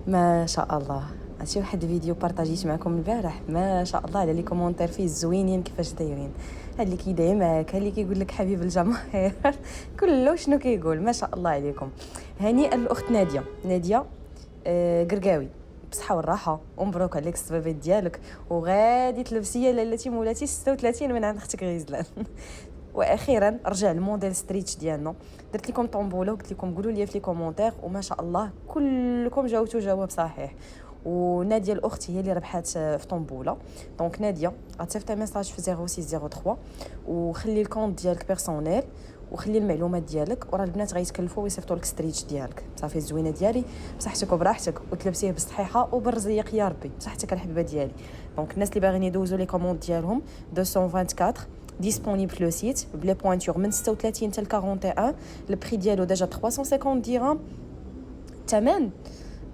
ما شاء الله. هادشي واحد الفيديو بارطاجيت معكم البارح، ما شاء الله على لي كومونتير فيه زوينين. كيفاش دايرين؟ هاد اللي كيدعمك، هاد اللي كيقول لك حبيب الجماهير كله شنو كيقول؟ ما شاء الله عليكم. هنيئا الاخت ناديه قرقاوي، بصحه والراحه ومبروك عليك السبابه ديالك، وغادي تلبسي يا لالتي مولاتي 36 من عند اختك غيزلان واخيرا رجع الموديل ستريتش ديالنا. درت لكم طومبوله وقلت لكم قولوا لي في لي كومونتير، وما شاء الله كلكم جاوبتوا جواب صحيح. وناديه الاخت هي اللي ربحات في طومبوله. دونك ناديه غتصيفطي ميساج في 0603 وخلي الكونت ديالك بيرسونيل وخلي المعلومات ديالك، وراه البنات غيتكلفوا ويصيفطوا لك ستريتش ديالك. صافي الزوينه ديالي بصحتك وبراحتك وتلبسيه بالصحيحه وبالرزيق يا ربي. بصحتك الحبيبه ديالي. دونك الناس اللي باغيين يدوزوا لي كوموند ديالهم 224 disponible le site بلي بوينتور من 36 حتى 41. البري ديالو ديجا 350 درهم. الثمن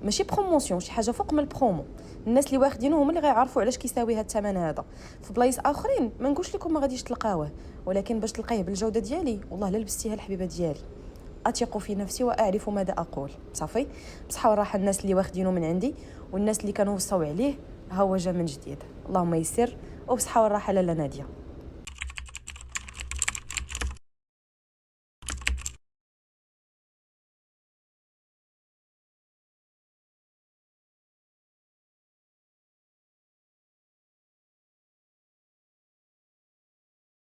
ماشي بروموسيون، شي حاجه فوق من البرومو. الناس اللي واخدينه هما اللي غيعرفوا علاش كيساوي هذا الثمن هذا. في بلايص اخرين ما نقولش لكم ما غاديش تلقاوه، ولكن باش تلقيه بالجوده ديالي والله لا لبستيها الحبيبه ديالي. اثق في نفسي واعرف ماذا اقول. صافي بصحه وراحه الناس اللي واخدينه من عندي، والناس اللي كانوا وصاو عليه ها هو جا من جديد. اللهم يسر وبصحه وراحه لاله ناديه.